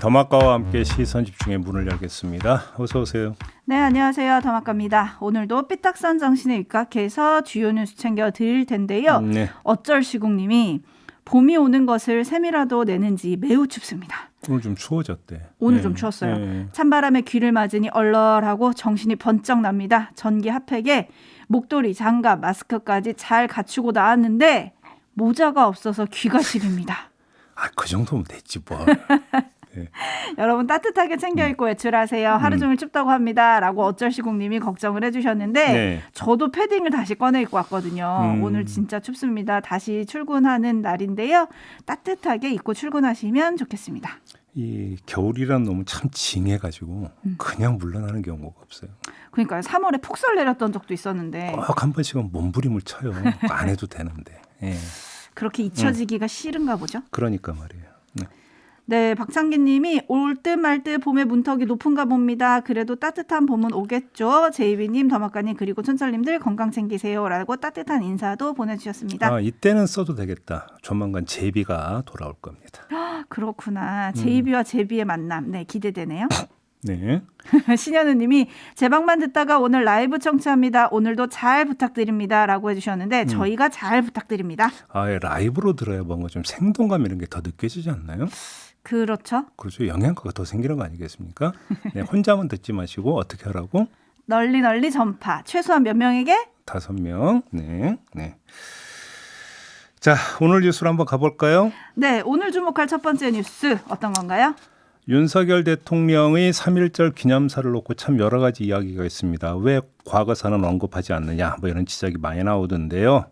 더마카와 함께 시선 집중의 문을 열겠습니다. 어서 오세요. 네, 안녕하세요. 더마카입니다. 오늘도 삐딱선 정신에 입각해서 주요 뉴스 챙겨드릴 텐데요. 네. 어쩔 시국님이 봄이 오는 것을 샘이라도 내는지 매우 춥습니다. 오늘 좀 추워졌대. 오늘 네. 좀 추웠어요. 네. 찬바람에 귀를 맞으니 얼얼하고 정신이 번쩍 납니다. 전기 핫팩에 목도리, 장갑, 마스크까지 잘 갖추고 나왔는데 모자가 없어서 귀가 시립니다. 아, 그 정도면 됐지 뭘. 네. 여러분 따뜻하게 챙겨 입고 외출하세요. 하루 종일 춥다고 합니다. 라고 어쩔 시국님이 걱정을 해주셨는데 네. 저도 패딩을 다시 꺼내 입고 왔거든요. 오늘 진짜 춥습니다. 다시 출근하는 날인데요. 따뜻하게 입고 출근하시면 좋겠습니다. 이 겨울이란 놈은 참 징해가지고 그냥 물러나는 경우가 없어요. 그러니까요. 3월에 폭설 내렸던 적도 있었는데 꼭 한 번씩은 몸부림을 쳐요. 안 해도 되는데. 예. 그렇게 잊혀지기가 싫은가 보죠. 그러니까 말이에요. 네. 네, 박창기 님이 올 듯 말 듯 봄의 문턱이 높은가 봅니다. 그래도 따뜻한 봄은 오겠죠. 제이비님, 더마카님 그리고 촌철님들 건강 챙기세요. 라고 따뜻한 인사도 보내주셨습니다. 아, 이때는 써도 되겠다. 조만간 제비가 돌아올 겁니다. 그렇구나. 제이비와 제비의 만남. 네, 기대되네요. 네. 신현우 님이 제 방만 듣다가 오늘 라이브 청취합니다. 오늘도 잘 부탁드립니다. 라고 해주셨는데 저희가 잘 부탁드립니다. 아, 라이브로 들어야 뭔가 좀 생동감 이런 게 더 느껴지지 않나요? 그렇죠. 그렇죠. 영양가가 더 생기는 거 아니겠습니까? 네, 혼자만 듣지 마시고 어떻게 하라고? 널리 널리 전파. 최소한 몇 명에게? 5명. 네. 네. 자, 오늘 뉴스로 한번 가볼까요? 네, 오늘 주목할 첫 번째 뉴스 어떤 건가요? 윤석열 대통령의 3.1절 기념사를 놓고 참 여러 가지 이야기가 있습니다. 왜 과거사는 언급하지 않느냐 뭐 이런 지적이 많이 나오던데요.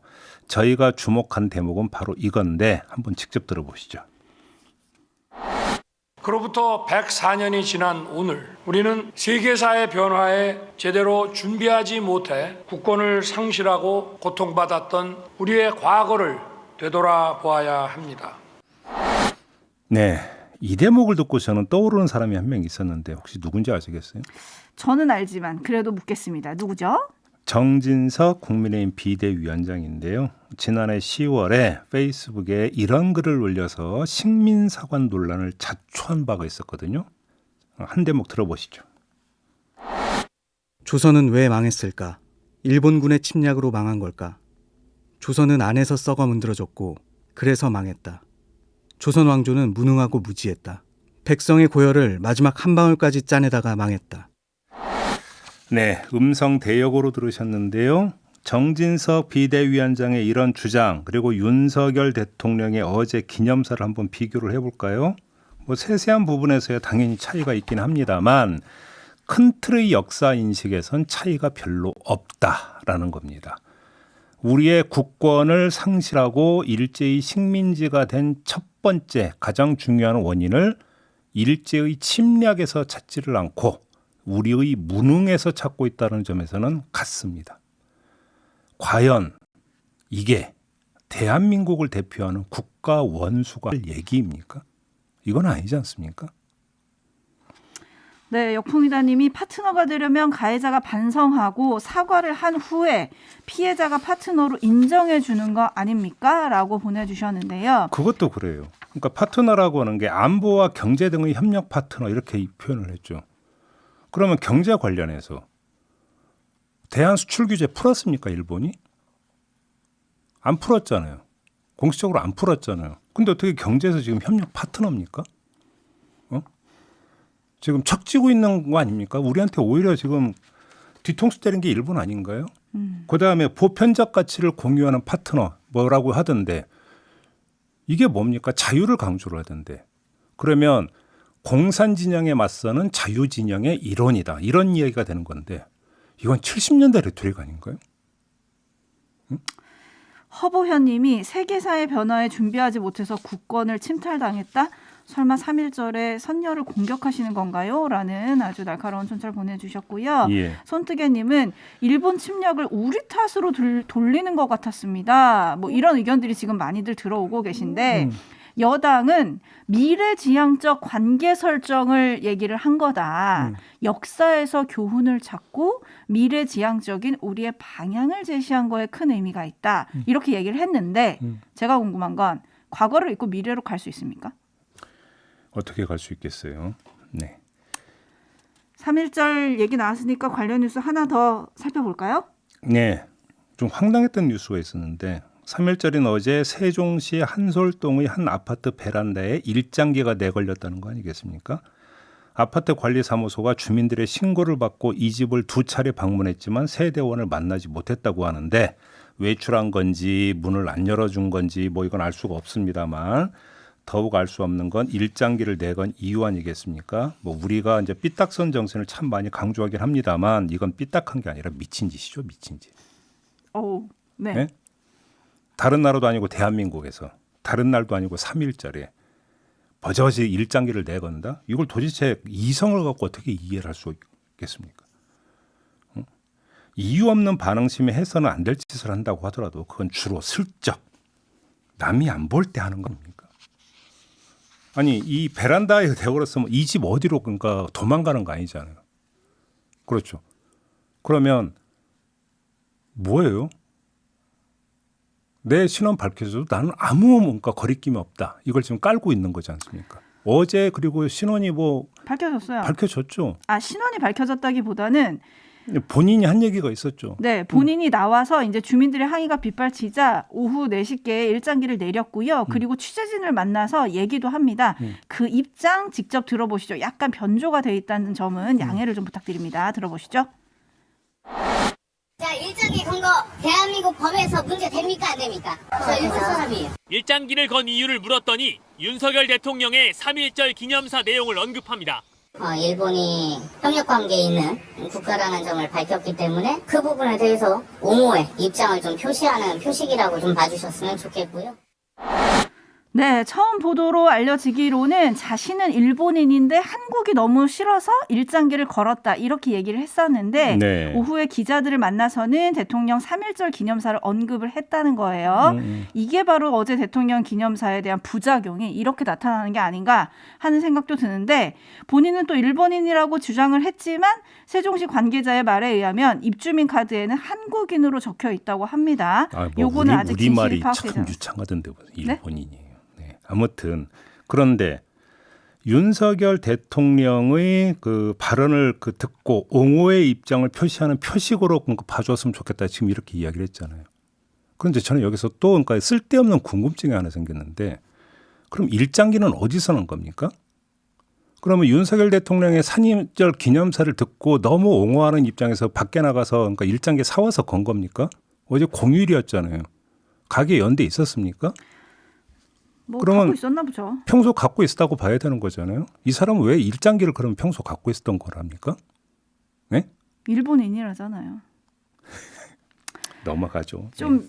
저희가 주목한 대목은 바로 이건데 한번 직접 들어보시죠. 그로부터 104년이 지난 오늘 우리는 세계사의 변화에 제대로 준비하지 못해 국권을 상실하고 고통받았던 우리의 과거를 되돌아보아야 합니다. 네, 이 대목을 듣고 저는 떠오르는 사람이 한 명 있었는데 혹시 누군지 아시겠어요? 저는 알지만 그래도 묻겠습니다. 누구죠? 정진석 국민의힘 비대위원장인데요. 지난해 10월에 페이스북에 이런 글을 올려서 식민사관 논란을 자초한 바가 있었거든요. 한 대목 들어보시죠. 조선은 왜 망했을까? 일본군의 침략으로 망한 걸까? 조선은 안에서 썩어 문드러졌고 그래서 망했다. 조선 왕조는 무능하고 무지했다. 백성의 고열을 마지막 한 방울까지 짜내다가 망했다. 네, 음성 대역으로 들으셨는데요. 정진석 비대위원장의 이런 주장 그리고 윤석열 대통령의 어제 기념사를 한번 비교를 해볼까요? 뭐 세세한 부분에서야 당연히 차이가 있긴 합니다만 큰 틀의 역사 인식에선 차이가 별로 없다라는 겁니다. 우리의 국권을 상실하고 일제히 식민지가 된 첫 번째 가장 중요한 원인을 일제의 침략에서 찾지를 않고 우리의 무능에서 찾고 있다는 점에서는 같습니다. 과연 이게 대한민국을 대표하는 국가 원수가 할 얘기입니까? 이건 아니지 않습니까? 네, 역풍이다님이 파트너가 되려면 가해자가 반성하고 사과를 한 후에 피해자가 파트너로 인정해 주는 거 아닙니까? 라고 보내주셨는데요. 그것도 그래요. 그러니까 파트너라고 하는 게 안보와 경제 등의 협력 파트너 이렇게 표현을 했죠. 그러면 경제 관련해서 대한 수출 규제 풀었습니까, 일본이? 안 풀었잖아요. 공식적으로 안 풀었잖아요. 근데 어떻게 경제에서 지금 협력 파트너입니까? 지금 척지고 있는 거 아닙니까? 우리한테 오히려 지금 뒤통수 때린 게 일본 아닌가요? 그다음에 보편적 가치를 공유하는 파트너 뭐라고 하던데 이게 뭡니까? 자유를 강조를 하던데 그러면 공산 진영에 맞서는 자유 진영의 일원이다. 이런 이야기가 되는 건데 이건 70년대 레토릭 아닌가요? 허보현 님이 세계사의 변화에 준비하지 못해서 국권을 침탈당했다? 설마 3.1절에 선녀를 공격하시는 건가요? 라는 아주 날카로운 촌철 보내주셨고요. 예. 손뜨개님은 일본 침략을 우리 탓으로 돌리는 것 같았습니다. 뭐 이런 의견들이 지금 많이들 들어오고 계신데 여당은 미래지향적 관계 설정을 얘기를 한 거다. 역사에서 교훈을 찾고 미래지향적인 우리의 방향을 제시한 거에 큰 의미가 있다. 이렇게 얘기를 했는데 제가 궁금한 건 과거를 잊고 미래로 갈 수 있습니까? 어떻게 갈 수 있겠어요? 네. 3.1절 얘기 나왔으니까 관련 뉴스 하나 더 살펴볼까요? 네. 좀 황당했던 뉴스가 있었는데 3.1절인 어제 세종시 한솔동의 한 아파트 베란다에 일장기가 내걸렸다는 거 아니겠습니까? 아파트 관리사무소가 주민들의 신고를 받고 이 집을 2차례 방문했지만 세대원을 만나지 못했다고 하는데 외출한 건지 문을 안 열어준 건지 뭐 이건 알 수가 없습니다만 더욱 알 수 없는 건 일장기를 내건 이유 아니겠습니까? 뭐 우리가 이제 삐딱선 정신을 참 많이 강조하긴 합니다만 이건 삐딱한 게 아니라 미친 짓이죠, 미친 짓. 네. 네? 다른 나라도 아니고 대한민국에서 다른 날도 아니고 3.1절에 버젓이 일장기를 내건다? 이걸 도대체 이성을 갖고 어떻게 이해를 할 수 있겠습니까? 이유 없는 반응심에 해서는 안 될 짓을 한다고 하더라도 그건 주로 슬쩍 남이 안 볼 때 하는 겁니까? 아니 이 베란다에 대걸었으면 이 집 어디로 그러니까 도망가는 거 아니잖아요. 그렇죠. 그러면 뭐예요? 내 신원 밝혀져도 나는 아무 뭔가 거리낌이 없다. 이걸 지금 깔고 있는 거지 않습니까? 어제 그리고 신원이 뭐 밝혀졌어요. 밝혀졌죠. 신원이 밝혀졌다기보다는 본인이 한 얘기가 있었죠. 네, 본인이 나와서 이제 주민들의 항의가 빗발치자 오후 4시께 일장기를 내렸고요. 그리고 취재진을 만나서 얘기도 합니다. 그 입장 직접 들어보시죠. 약간 변조가 돼 있다는 점은 양해를 좀 부탁드립니다. 들어보시죠. 자, 일장기 건 거 대한민국 법에서 문제 됩니까 안 됩니까? 저 일본 사람이에요. 일장기를 건 이유를 물었더니 윤석열 대통령의 3.1절 기념사 내용을 언급합니다. 일본이 협력관계에 있는 국가라는 점을 밝혔기 때문에 그 부분에 대해서 옹호의 입장을 좀 표시하는 표식이라고 좀 봐주셨으면 좋겠고요. 네, 처음 보도로 알려지기로는 자신은 일본인인데 한국이 너무 싫어서 일장기를 걸었다 이렇게 얘기를 했었는데 네. 오후에 기자들을 만나서는 대통령 3.1절 기념사를 언급을 했다는 거예요. 이게 바로 어제 대통령 기념사에 대한 부작용이 이렇게 나타나는 게 아닌가 하는 생각도 드는데 본인은 또 일본인이라고 주장을 했지만 세종시 관계자의 말에 의하면 입주민 카드에는 한국인으로 적혀 있다고 합니다. 요거는 아직 진실이 우리말이 파악되지 참 않았습니다. 유창하던데 일본인이에요. 네. 아무튼 그런데 윤석열 대통령의 그 발언을 듣고 옹호의 입장을 표시하는 표식으로 봐줬으면 좋겠다. 지금 이렇게 이야기를 했잖아요. 그런데 저는 여기서 또 그러니까 쓸데없는 궁금증이 하나 생겼는데 그럼 일장기는 어디서 난 겁니까? 그러면 윤석열 대통령의 3.1절 기념사를 듣고 너무 옹호하는 입장에서 밖에 나가서 그러니까 일장기 사와서 건 겁니까? 어제 공휴일이었잖아요. 가게 연대 있었습니까? 뭐 그러면 갖고 있었나 보죠. 평소 갖고 있었다고 봐야 되는 거잖아요. 이 사람은 왜 일장기를 그러면 평소 갖고 있었던 거랍니까? 네? 일본인이라잖아요. 넘어가죠. 좀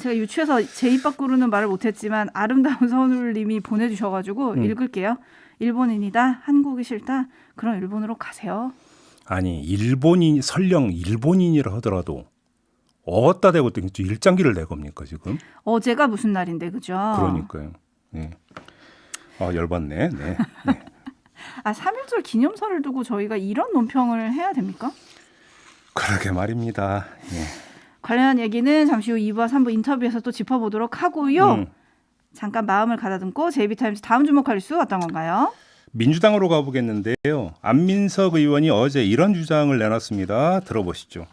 제가 유추해서 제 입 밖으로는 말을 못했지만 아름다운 서울님이 보내주셔가지고 읽을게요. 일본인이다, 한국이 싫다, 그럼 일본으로 가세요. 아니 일본인 설령 일본인이라 하더라도 어디다 대고 일장기를 내 겁니까 지금? 어제가 무슨 날인데 그죠? 그러니까요. 네. 열받네. 네. 3.1절 기념사를 두고 저희가 이런 논평을 해야 됩니까? 그러게 말입니다. 네. 관련한 얘기는 잠시 후 2부와 3부 인터뷰에서 또 짚어보도록 하고요. 잠깐 마음을 가다듬고 JB타임즈 다음 주목할 뉴스 어떤 건가요? 민주당으로 가보겠는데요. 안민석 의원이 어제 이런 주장을 내놨습니다. 들어보시죠.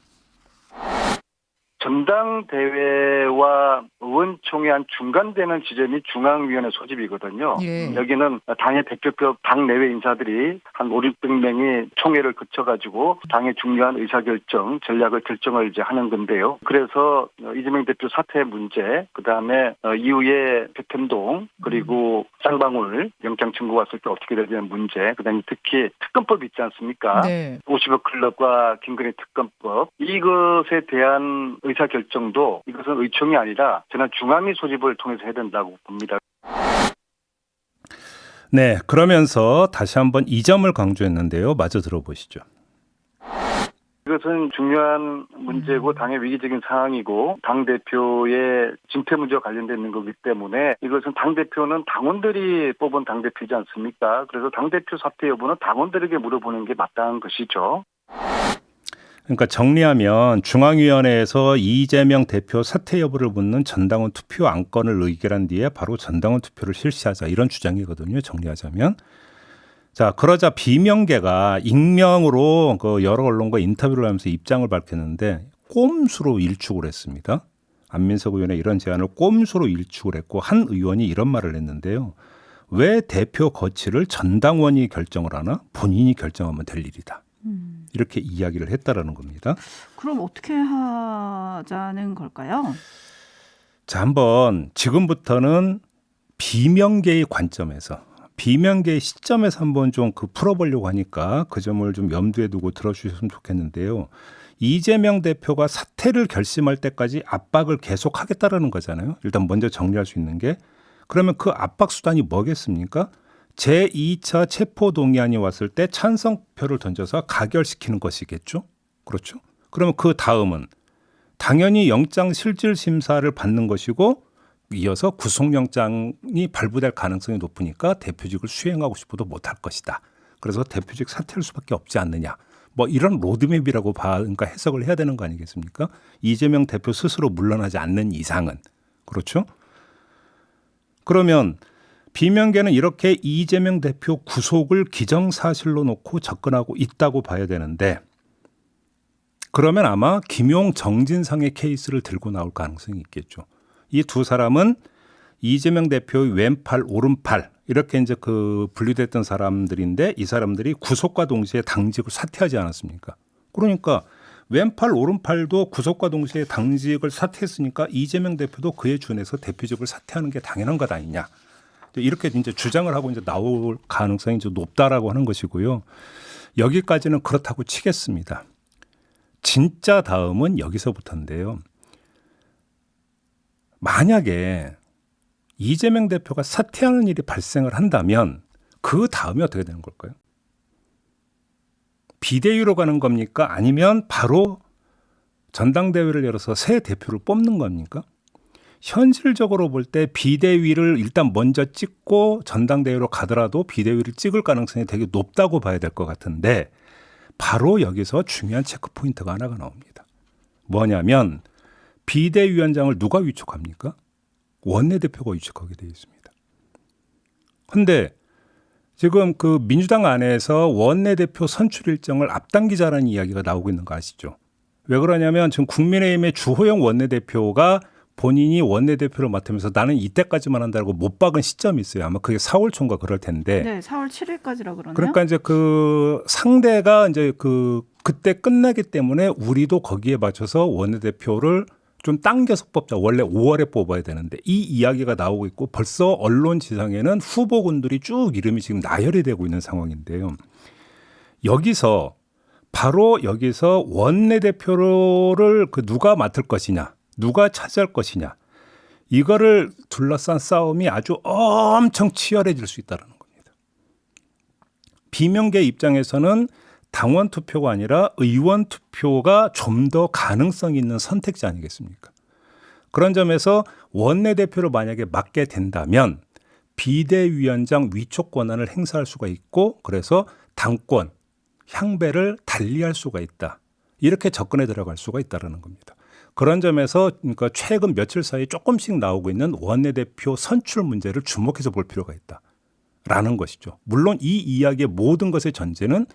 전당대회와 의원총회 한 중간되는 지점이 중앙위원회 소집이거든요. 예. 여기는 당의 대표급 당내외 인사들이 한 500~600명이 총회를 거쳐가지고 당의 중요한 의사결정, 전략을 결정을 이제 하는 건데요. 그래서 이재명 대표 사퇴 문제, 그다음에 이후에 백현동 그리고 쌍방울 영장 청구 왔을 때 어떻게 되는 문제, 그다음에 특히 특검법 있지 않습니까? 네. 50억 클럽과 김건희 특검법, 이것에 대한 의사결정도 이것은 의총이 아니라 저는 중앙위 소집을 통해서 해야 된다고 봅니다. 네, 그러면서 다시 한번 이 점을 강조했는데요. 마저 들어보시죠. 이것은 중요한 문제고 당의 위기적인 상황이고 당대표의 진퇴 문제와 관련되어 있는 거기 때문에 이것은 당대표는 당원들이 뽑은 당대표이지 않습니까? 그래서 당대표 사퇴 여부는 당원들에게 물어보는 게 마땅한 것이죠. 그러니까 정리하면 중앙위원회에서 이재명 대표 사퇴 여부를 묻는 전당원 투표 안건을 의결한 뒤에 바로 전당원 투표를 실시하자 이런 주장이거든요. 정리하자면. 자, 그러자 비명계가 익명으로 그 여러 언론과 인터뷰를 하면서 입장을 밝혔는데 꼼수로 일축을 했습니다. 안민석 의원의 이런 제안을 꼼수로 일축을 했고 한 의원이 이런 말을 했는데요. 왜 대표 거취를 전당원이 결정을 하나? 본인이 결정하면 될 일이다. 이렇게 이야기를 했다라는 겁니다. 그럼 어떻게 하자는 걸까요? 자, 한번 지금부터는 비명계의 관점에서 비명계의 시점에서 한번 좀 그 풀어보려고 하니까 그 점을 좀 염두에 두고 들어주셨으면 좋겠는데요. 이재명 대표가 사퇴를 결심할 때까지 압박을 계속하겠다라는 거잖아요. 일단 먼저 정리할 수 있는 게 그러면 그 압박 수단이 뭐겠습니까? 제2차 체포동의안이 왔을 때 찬성표를 던져서 가결시키는 것이겠죠. 그렇죠. 그러면 그 다음은 당연히 영장실질심사를 받는 것이고 이어서 구속영장이 발부될 가능성이 높으니까 대표직을 수행하고 싶어도 못할 것이다. 그래서 대표직 사퇴할 수밖에 없지 않느냐. 뭐 이런 로드맵이라고 그러니까 해석을 해야 되는 거 아니겠습니까? 이재명 대표 스스로 물러나지 않는 이상은. 그렇죠? 그러면 비명계는 이렇게 이재명 대표 구속을 기정사실로 놓고 접근하고 있다고 봐야 되는데 그러면 아마 김용 정진상의 케이스를 들고 나올 가능성이 있겠죠. 이 두 사람은 이재명 대표의 왼팔, 오른팔 이렇게 이제 그 분류됐던 사람들인데 이 사람들이 구속과 동시에 당직을 사퇴하지 않았습니까? 그러니까 왼팔, 오른팔도 구속과 동시에 당직을 사퇴했으니까 이재명 대표도 그에 준해서 대표직을 사퇴하는 게 당연한 것 아니냐. 이렇게 이제 주장을 하고 이제 나올 가능성이 좀 높다라고 하는 것이고요. 여기까지는 그렇다고 치겠습니다. 진짜 다음은 여기서부터인데요. 만약에 이재명 대표가 사퇴하는 일이 발생을 한다면 그 다음에 어떻게 되는 걸까요? 비대위로 가는 겁니까? 아니면 바로 전당대회를 열어서 새 대표를 뽑는 겁니까? 현실적으로 볼 때 비대위를 일단 먼저 찍고 전당대회로 가더라도 비대위를 찍을 가능성이 되게 높다고 봐야 될 것 같은데 바로 여기서 중요한 체크 포인트가 하나가 나옵니다. 뭐냐면 비대위원장을 누가 위촉합니까? 원내대표가 위촉하게 되어 있습니다. 그런데 지금 그 민주당 안에서 원내대표 선출 일정을 앞당기자라는 이야기가 나오고 있는 거 아시죠? 왜 그러냐면 지금 국민의힘의 주호영 원내대표가 본인이 원내대표를 맡으면서 나는 이때까지만 한다고 못 박은 시점이 있어요. 아마 그게 4월 초인가 그럴 텐데. 네, 4월 7일까지라 그러네요. 그러니까 이제 그 상대가 이제 그때 끝나기 때문에 우리도 거기에 맞춰서 원내대표를 좀 당겨서 뽑자. 원래 5월에 뽑아야 되는데 이 이야기가 나오고 있고 벌써 언론 지상에는 후보군들이 쭉 이름이 지금 나열이 되고 있는 상황인데요. 여기서 바로 여기서 원내대표를 누가 맡을 것이냐, 누가 차지할 것이냐, 이거를 둘러싼 싸움이 아주 엄청 치열해질 수 있다는 겁니다. 비명계 입장에서는 당원 투표가 아니라 의원 투표가 좀 더 가능성이 있는 선택지 아니겠습니까? 그런 점에서 원내대표를 만약에 맡게 된다면 비대위원장 위촉 권한을 행사할 수가 있고 그래서 당권, 향배를 달리할 수가 있다. 이렇게 접근해 들어갈 수가 있다는 겁니다. 그런 점에서 그러니까 최근 며칠 사이에 조금씩 나오고 있는 원내대표 선출 문제를 주목해서 볼 필요가 있다라는 것이죠. 물론 이 이야기의 모든 것의 전제는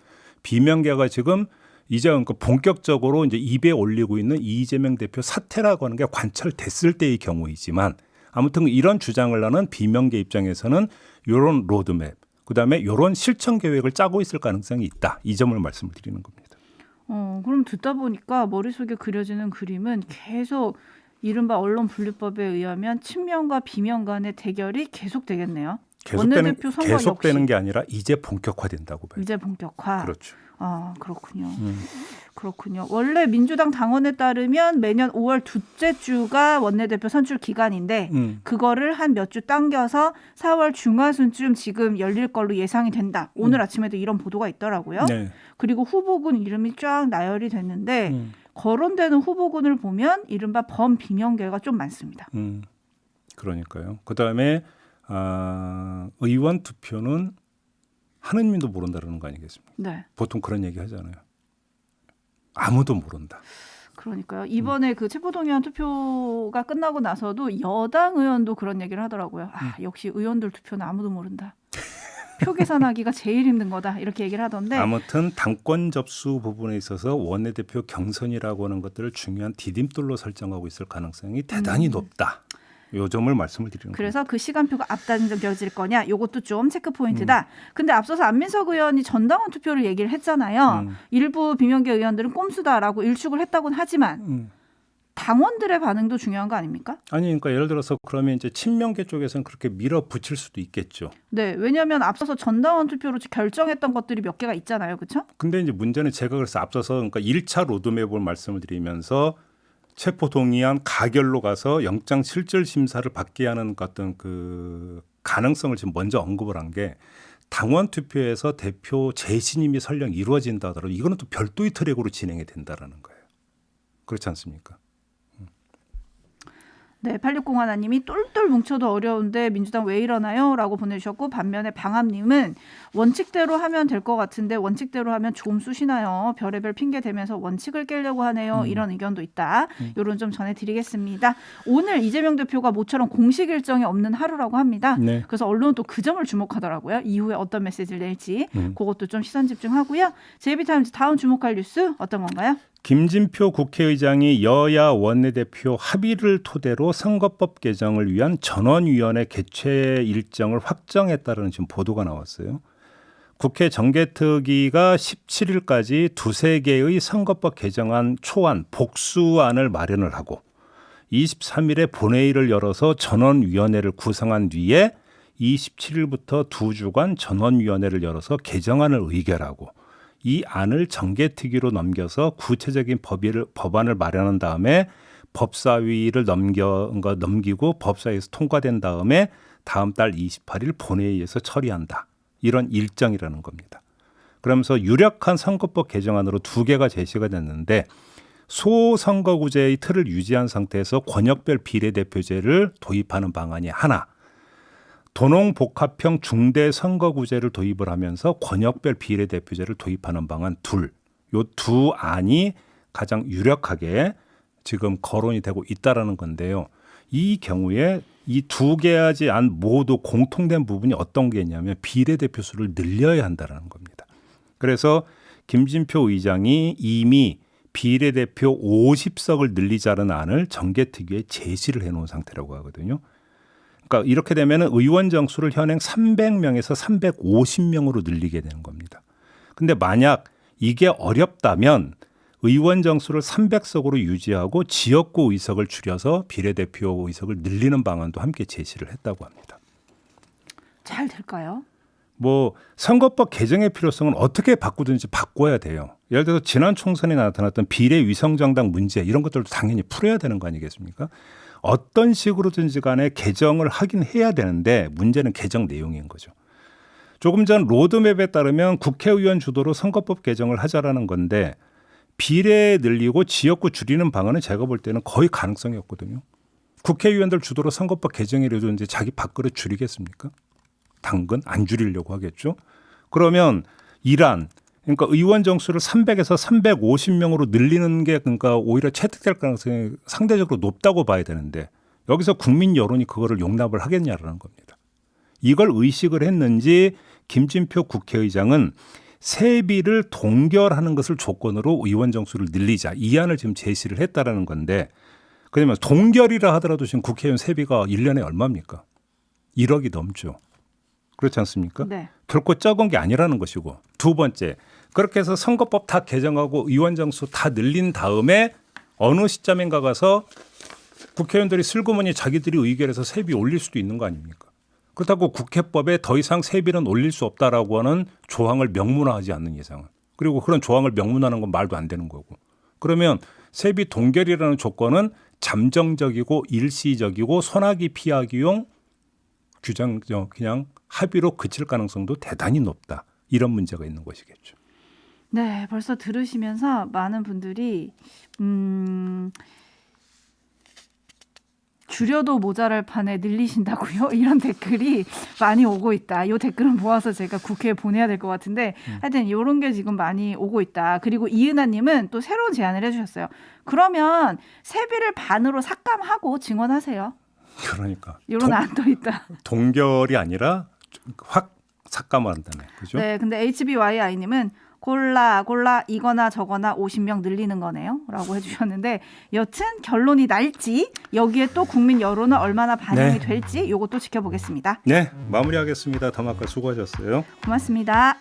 비명계가 지금 이제 그러니까 본격적으로 이제 입에 올리고 있는 이재명 대표 사퇴라고 하는 게 관철됐을 때의 경우이지만 아무튼 이런 주장을 하는 비명계 입장에서는 이런 로드맵, 그다음에 이런 실천 계획을 짜고 있을 가능성이 있다. 이 점을 말씀을 드리는 겁니다. 그럼 듣다 보니까 머릿속에 그려지는 그림은 계속 이른바 언론 분류법에 의하면 친명과 비명 간의 대결이 계속되겠네요. 원내대표 선거 계속되는 역시. 게 아니라 이제 본격화된다고 봐요. 이제 본격화. 그렇죠. 아, 그렇군요. 그렇군요. 원래 민주당 당원에 따르면 매년 5월 둘째 주가 원내대표 선출 기간인데 그거를 한 몇 주 당겨서 4월 중하순쯤 지금 열릴 걸로 예상이 된다. 오늘 아침에도 이런 보도가 있더라고요. 네. 그리고 후보군 이름이 쫙 나열이 됐는데 거론되는 후보군을 보면 이른바 범비명계가 좀 많습니다. 그러니까요. 그다음에 의원 투표는 하느님도 모른다는 거 아니겠습니까? 네. 보통 그런 얘기 하잖아요. 아무도 모른다. 그러니까요. 이번에 그 체포동의안 투표가 끝나고 나서도 여당 의원도 그런 얘기를 하더라고요. 역시 의원들 투표는 아무도 모른다. 표 계산하기가 제일 힘든 거다 이렇게 얘기를 하던데 아무튼 당권 접수 부분에 있어서 원내대표 경선이라고 하는 것들을 중요한 디딤돌로 설정하고 있을 가능성이 대단히 높다. 요 점을 말씀을 드리는 거예요. 그래서 그 시간표가 앞당겨질 거냐 요것도 좀 체크 포인트다. 근데 앞서서 안민석 의원이 전당원 투표를 얘기를 했잖아요. 일부 비명계 의원들은 꼼수다라고 일축을 했다고는 하지만 당원들의 반응도 중요한 거 아닙니까? 아니 그러니까 예를 들어서 그러면 이제 친명계 쪽에서는 그렇게 밀어붙일 수도 있겠죠. 네, 왜냐하면 앞서서 전당원 투표로 결정했던 것들이 몇 개가 있잖아요, 그렇죠? 근데 이제 문제는 제가 그래서 앞서서 그러니까 1차 로드맵을 말씀을 드리면서 체포동의안 가결로 가서 영장 실질 심사를 받게 하는 어떤 그 가능성을 지금 먼저 언급을 한 게 당원 투표에서 대표 재신임이 설령 이루어진다 하더라도 이거는 또 별도의 트랙으로 진행이 된다라는 거예요. 그렇지 않습니까? 네, 8601님이 똘똘 뭉쳐도 어려운데 민주당 왜 이러나요? 라고 보내주셨고 반면에 방함님은 원칙대로 하면 될 것 같은데 원칙대로 하면 좀 쑤시나요? 별의별 핑계 대면서 원칙을 깨려고 하네요. 이런 의견도 있다. 요런 좀 전해드리겠습니다. 오늘 이재명 대표가 모처럼 공식 일정이 없는 하루라고 합니다. 네. 그래서 언론은 또 그 점을 주목하더라고요. 이후에 어떤 메시지를 낼지 그것도 좀 시선 집중하고요. JB타임즈 다음 주목할 뉴스 어떤 건가요? 김진표 국회의장이 여야 원내대표 합의를 토대로 선거법 개정을 위한 전원위원회 개최 일정을 확정했다는 지금 보도가 나왔어요. 국회 정개특위가 17일까지 두세 개의 선거법 개정안 초안, 복수안을 마련을 하고 23일에 본회의를 열어서 전원위원회를 구성한 뒤에 27일부터 2주간 전원위원회를 열어서 개정안을 의결하고 이 안을 정개특위로 넘겨서 구체적인 법안을 마련한 다음에 법사위를 넘기고 법사위에서 통과된 다음에 다음 달 28일 본회의에서 처리한다. 이런 일정이라는 겁니다. 그러면서 유력한 선거법 개정안으로 2개가 제시가 됐는데 소선거구제의 틀을 유지한 상태에서 권역별 비례대표제를 도입하는 방안이 하나, 도농복합형 중대선거구제를 도입을 하면서 권역별 비례대표제를 도입하는 방안 둘, 요 두 안이 가장 유력하게 지금 거론이 되고 있다라는 건데요. 이 경우에 이 두 개의 안 모두 공통된 부분이 어떤 게 있냐면 비례대표 수를 늘려야 한다는 겁니다. 그래서 김진표 의장이 이미 비례대표 50석을 늘리자는 안을 정개특위에 제시를 해놓은 상태라고 하거든요. 그러니까 이렇게 되면 의원 정수를 현행 300명에서 350명으로 늘리게 되는 겁니다. 근데 만약 이게 어렵다면 의원 정수를 300석으로 유지하고 지역구 의석을 줄여서 비례대표 의석을 늘리는 방안도 함께 제시를 했다고 합니다. 잘 될까요? 뭐 선거법 개정의 필요성은 어떻게 바꾸든지 바꿔야 돼요. 예를 들어서 지난 총선에 나타났던 비례위성정당 문제 이런 것들도 당연히 풀어야 되는 거 아니겠습니까? 어떤 식으로든지 간에 개정을 하긴 해야 되는데 문제는 개정 내용인 거죠. 조금 전 로드맵에 따르면 국회의원 주도로 선거법 개정을 하자라는 건데 비례 늘리고 지역구 줄이는 방안은 제가 볼 때는 거의 가능성이 없거든요. 국회의원들 주도로 선거법 개정이라도 이제 자기 밥그릇 줄이겠습니까? 당근 안 줄이려고 하겠죠. 그러면 이란 그러니까 의원 정수를 300에서 350명으로 늘리는 게 그러니까 오히려 채택될 가능성이 상대적으로 높다고 봐야 되는데 여기서 국민 여론이 그거를 용납을 하겠냐라는 겁니다. 이걸 의식을 했는지 김진표 국회의장은 세비를 동결하는 것을 조건으로 의원 정수를 늘리자 이 안을 지금 제시를 했다라는 건데 그러면 동결이라 하더라도 지금 국회의원 세비가 1년에 얼마입니까? 1억이 넘죠. 그렇지 않습니까? 네. 결코 적은 게 아니라는 것이고 두 번째 그렇게 해서 선거법 다 개정하고 의원 정수 다 늘린 다음에 어느 시점인가 가서 국회의원들이 슬그머니 자기들이 의결해서 세비 올릴 수도 있는 거 아닙니까? 그렇다고 국회법에 더 이상 세비는 올릴 수 없다라고 하는 조항을 명문화하지 않는 이상은 그리고 그런 조항을 명문화하는 건 말도 안 되는 거고 그러면 세비 동결이라는 조건은 잠정적이고 일시적이고 소나기 피하기용 규정 그냥 합의로 그칠 가능성도 대단히 높다. 이런 문제가 있는 것이겠죠. 네, 벌써 들으시면서 많은 분들이 줄여도 모자랄 판에 늘리신다고요? 이런 댓글이 많이 오고 있다. 이 댓글은 모아서 제가 국회에 보내야 될 것 같은데 하여튼 이런 게 지금 많이 오고 있다. 그리고 이은하님은 또 새로운 제안을 해주셨어요. 그러면 세비를 반으로 삭감하고 증언하세요. 그러니까 이런 안도 있다. 동결이 아니라 확 삭감을 한다네. 그죠? 네, 근데 HBYI님은 골라 이거나 저거나 50명 늘리는 거네요 라고 해주셨는데 여튼 결론이 날지 여기에 또 국민 여론은 얼마나 반영이 네. 될지 이것도 지켜보겠습니다. 네, 마무리하겠습니다. 더마카 수고하셨어요. 고맙습니다.